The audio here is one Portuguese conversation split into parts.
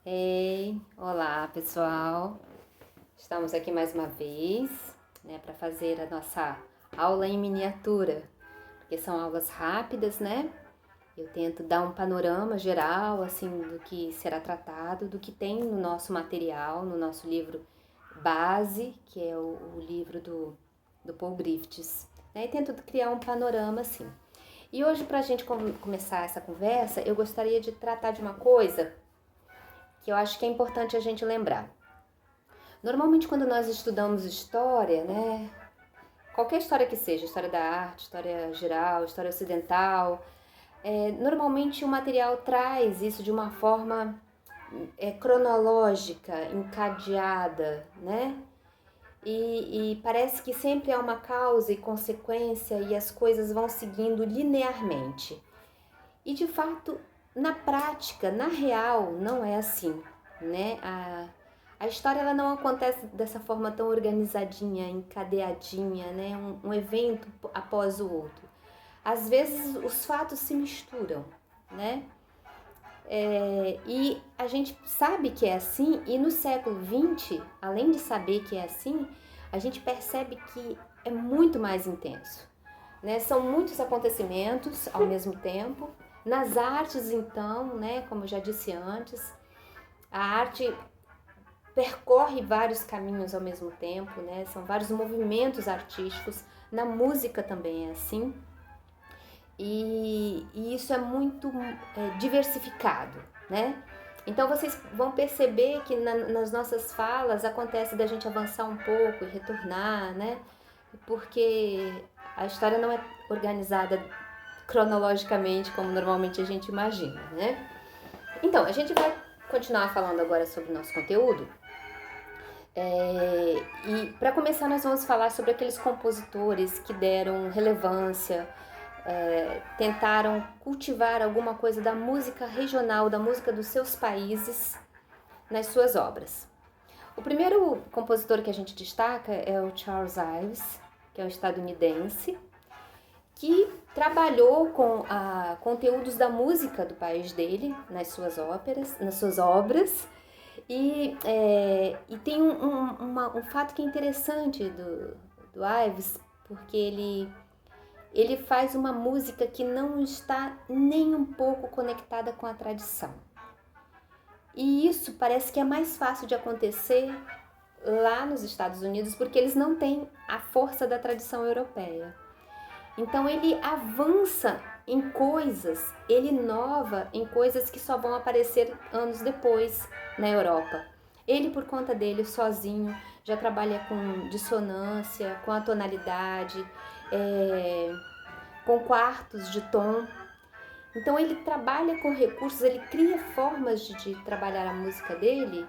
Ei, olá pessoal, estamos aqui mais uma vez, para fazer a nossa aula em miniatura, porque são aulas rápidas, né? Eu tento dar um panorama geral, assim, do que será tratado, do que tem no nosso material, no nosso livro base, que é o livro do Paul Griffiths, né? E tento criar um panorama, assim. E hoje, para a gente começar essa conversa, eu gostaria de tratar de uma coisa que eu acho que é importante a gente lembrar. Normalmente quando nós estudamos história, né, qualquer história que seja, história da arte, história geral, história ocidental, normalmente o material traz isso de uma forma cronológica, encadeada, né? E parece que sempre há uma causa e consequência e as coisas vão seguindo linearmente. E de fato, na prática, na real, não é assim, né? A história ela não acontece dessa forma tão organizadinha, encadeadinha, né? Um evento após o outro. Às vezes os fatos se misturam, né? E a gente sabe que é assim, e no século XX, além de saber que é assim, a gente percebe que é muito mais intenso, né? São muitos acontecimentos ao mesmo tempo. Nas artes, então, né, como eu já disse antes, a arte percorre vários caminhos ao mesmo tempo, né? São vários movimentos artísticos. Na música também é assim. E isso é muito diversificado, né? Então vocês vão perceber que nas nossas falas acontece da gente avançar um pouco e retornar, né? Porque a história não é organizada cronologicamente como normalmente a gente imagina, né? Então, a gente vai continuar falando agora sobre o nosso conteúdo. E para começar, nós vamos falar sobre aqueles compositores que deram relevância, tentaram cultivar alguma coisa da música regional, da música dos seus países nas suas obras. O primeiro compositor que a gente destaca é o Charles Ives, que é um estadunidense, que trabalhou com conteúdos da música do país dele nas suas óperas, nas suas obras. E tem um fato que é interessante do Ives, porque ele faz uma música que não está nem um pouco conectada com a tradição. E isso parece que é mais fácil de acontecer lá nos Estados Unidos, porque eles não têm a força da tradição europeia. Então ele avança em coisas, ele inova em coisas que só vão aparecer anos depois na Europa. Ele, por conta dele, sozinho, já trabalha com dissonância, com a tonalidade, com quartos de tom. Então ele trabalha com recursos, ele cria formas de trabalhar a música dele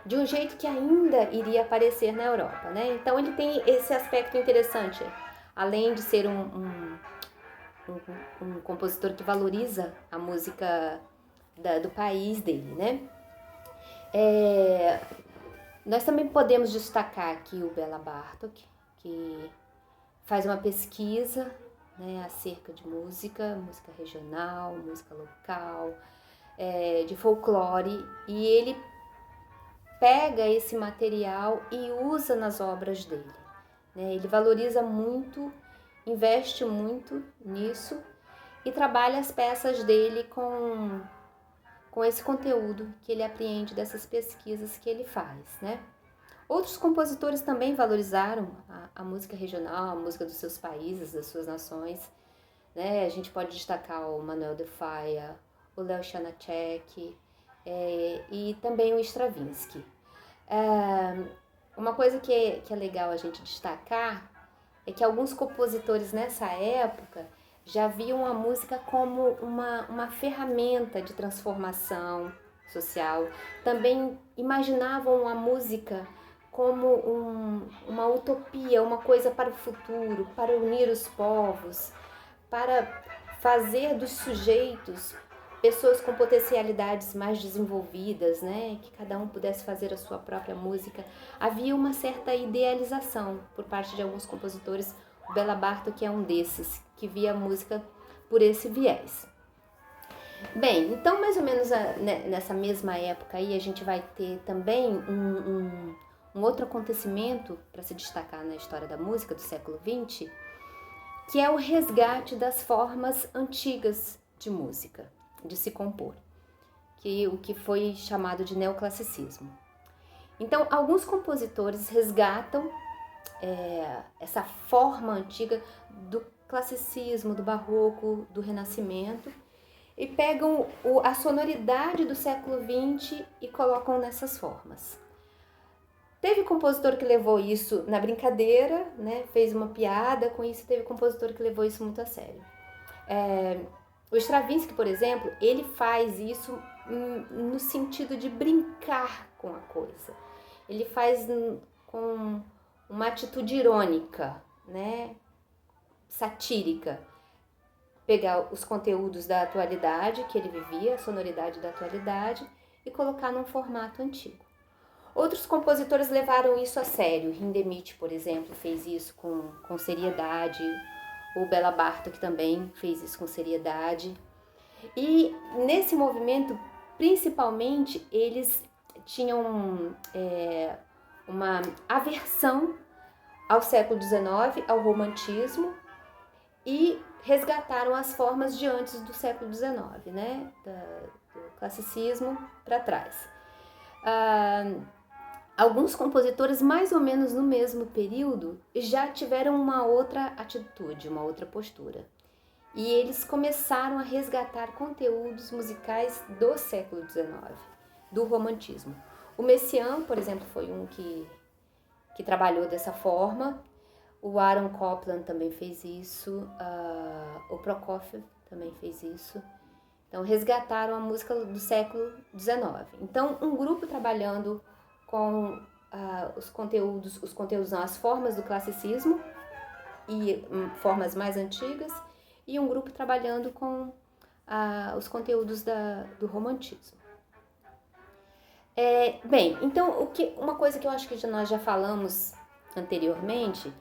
de um jeito que ainda iria aparecer na Europa, né? Então ele tem esse aspecto interessante, além de ser um compositor que valoriza a música do país dele, né? Nós também podemos destacar aqui o Bela Bartok, que faz uma pesquisa, né, acerca de música regional, música local, de folclore, e ele pega esse material e usa nas obras dele, né? Ele valoriza muito, investe muito nisso e trabalha as peças dele com esse conteúdo que ele apreende dessas pesquisas que ele faz, né? Outros compositores também valorizaram a música regional, a música dos seus países, das suas nações, né? A gente pode destacar o Manuel de Falla, o Leo Janáček e também o Stravinsky. Uma coisa que é legal a gente destacar é que alguns compositores nessa época já viam a música como uma ferramenta de transformação social. Também imaginavam a música como uma utopia, uma coisa para o futuro, para unir os povos, para fazer dos sujeitos pessoas com potencialidades mais desenvolvidas, né? Que cada um pudesse fazer a sua própria música. Havia uma certa idealização por parte de alguns compositores. O Bela Bartok é um desses, que via a música por esse viés. Bem, então mais ou menos nessa mesma época aí a gente vai ter também um outro acontecimento para se destacar na história da música do século XX, que é o resgate das formas antigas de música, de se compor, o que foi chamado de neoclassicismo. Então, alguns compositores resgatam essa forma antiga do classicismo, do barroco, do renascimento, e pegam a sonoridade do século XX e colocam nessas formas. Teve compositor que levou isso na brincadeira, né? Fez uma piada com isso, teve compositor que levou isso muito a sério. O Stravinsky, por exemplo, ele faz isso no sentido de brincar com a coisa. Ele faz com uma atitude irônica, né? Satírica. Pegar os conteúdos da atualidade que ele vivia, a sonoridade da atualidade, e colocar num formato antigo. Outros compositores levaram isso a sério. Hindemith, por exemplo, fez isso com seriedade. O Béla Bartók também fez isso com seriedade. E nesse movimento, principalmente, eles tinham uma aversão ao século XIX, ao romantismo, e resgataram as formas de antes do século XIX, né? Do classicismo para trás. Alguns compositores, mais ou menos no mesmo período, já tiveram uma outra atitude, uma outra postura. E eles começaram a resgatar conteúdos musicais do século XIX, do romantismo. O Messiaen, por exemplo, foi um que trabalhou dessa forma. O Aaron Copland também fez isso. O Prokofiev também fez isso. Então, resgataram a música do século XIX. Então, um grupo trabalhando com os conteúdos não, as formas do classicismo e formas mais antigas, e um grupo trabalhando com os conteúdos do romantismo. Bem, então uma coisa que eu acho que nós já falamos anteriormente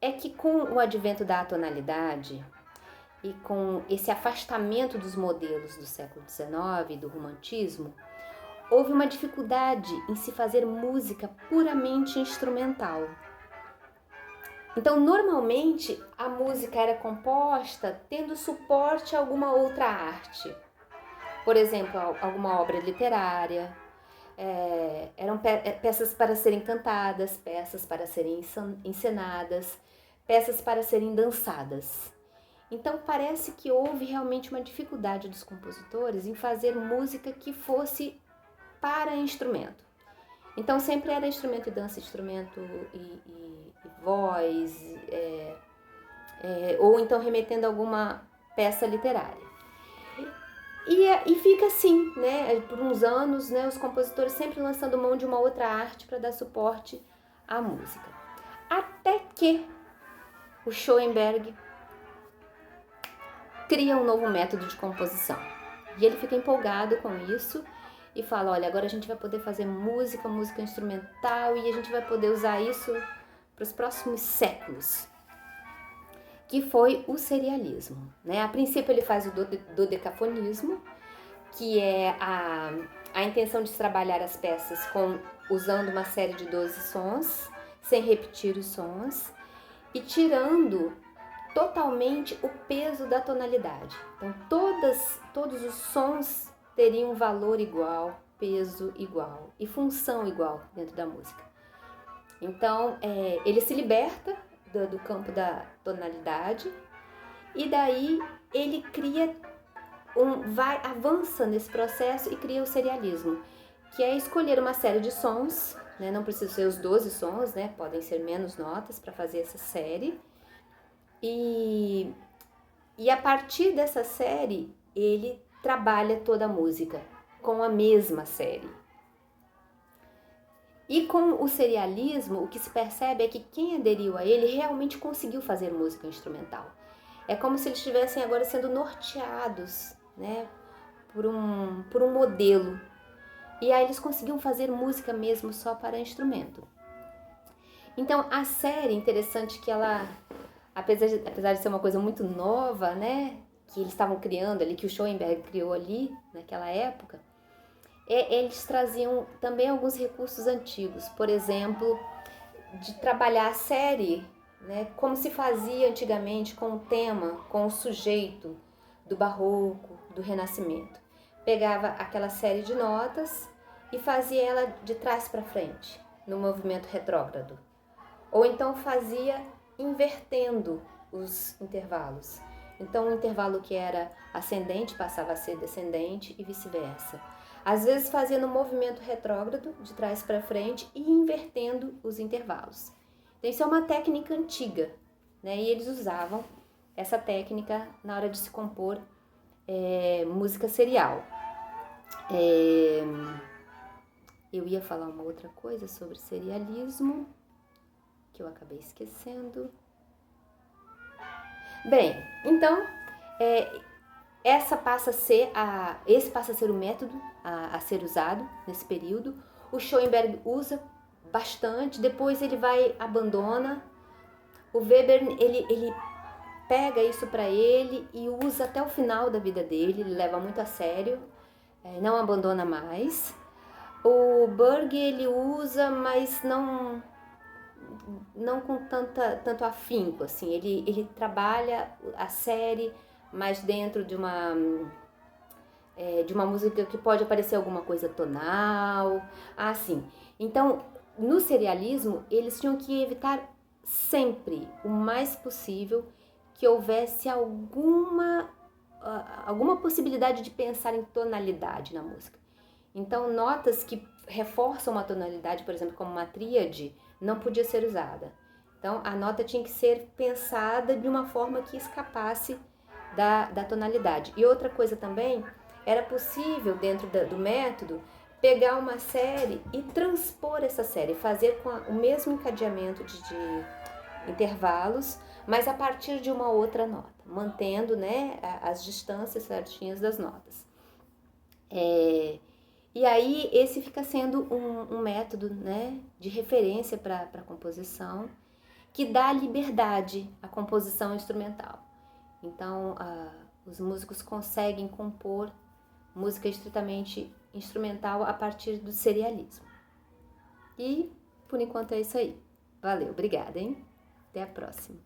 é que com o advento da atonalidade e com esse afastamento dos modelos do século XIX, do romantismo, houve uma dificuldade em se fazer música puramente instrumental. Então, normalmente, a música era composta tendo suporte a alguma outra arte. Por exemplo, alguma obra literária, eram peças para serem cantadas, peças para serem encenadas, peças para serem dançadas. Então, parece que houve realmente uma dificuldade dos compositores em fazer música que fosse para instrumento. Então sempre era instrumento e dança, instrumento e voz, ou então remetendo a alguma peça literária. E fica assim, né? Por uns anos, né, os compositores sempre lançando mão de uma outra arte para dar suporte à música. Até que o Schoenberg cria um novo método de composição. E ele fica empolgado com isso e fala, olha, agora a gente vai poder fazer música instrumental, e a gente vai poder usar isso para os próximos séculos, que foi o serialismo, né? A princípio ele faz o dodecafonismo, que é a intenção de trabalhar as peças usando uma série de 12 sons, sem repetir os sons, e tirando totalmente o peso da tonalidade. Então todos os sons teriam valor igual, peso igual e função igual dentro da música. Então, ele se liberta do campo da tonalidade, e daí ele avança nesse processo e cria o serialismo, que é escolher uma série de sons, né? Não precisa ser os 12 sons, né? Podem ser menos notas para fazer essa série. E a partir dessa série, ele trabalha toda a música com a mesma série. E com o serialismo, o que se percebe é que quem aderiu a ele realmente conseguiu fazer música instrumental. É como se eles estivessem agora sendo norteados, né, por um modelo. E aí eles conseguiam fazer música mesmo só para instrumento. Então a série, interessante que ela, apesar de ser uma coisa muito nova, né, que eles estavam criando ali, que o Schoenberg criou ali, naquela época, eles traziam também alguns recursos antigos. Por exemplo, de trabalhar a série, né, como se fazia antigamente com o tema, com o sujeito do Barroco, do Renascimento. Pegava aquela série de notas e fazia ela de trás para frente, no movimento retrógrado. Ou então fazia invertendo os intervalos. Então, o intervalo que era ascendente passava a ser descendente e vice-versa. Às vezes fazia no movimento retrógrado, de trás para frente, e invertendo os intervalos. Então, isso é uma técnica antiga, né? E eles usavam essa técnica na hora de se compor música serial. Eu ia falar uma outra coisa sobre serialismo, que eu acabei esquecendo. Bem, então, esse passa a ser o método a ser usado nesse período. O Schoenberg usa bastante, depois ele abandona. O Weber, ele pega isso para ele e usa até o final da vida dele, ele leva muito a sério, não abandona mais. O Berg, ele usa, mas não com tanto afinco, assim, ele trabalha a série, mas dentro de uma música que pode aparecer alguma coisa tonal, assim. Então, no serialismo, eles tinham que evitar sempre, o mais possível, que houvesse alguma possibilidade de pensar em tonalidade na música. Então, notas que reforçam uma tonalidade, por exemplo, como uma tríade, não podia ser usada. Então, a nota tinha que ser pensada de uma forma que escapasse da tonalidade. E outra coisa também, era possível, dentro do método, pegar uma série e transpor essa série, fazer com o mesmo encadeamento de intervalos, mas a partir de uma outra nota, mantendo, né, as distâncias certinhas das notas. E aí esse fica sendo um método, né, de referência para a composição, que dá liberdade à composição instrumental. Então, os músicos conseguem compor música estritamente instrumental a partir do serialismo. E, por enquanto, é isso aí. Valeu, obrigada, hein? Até a próxima.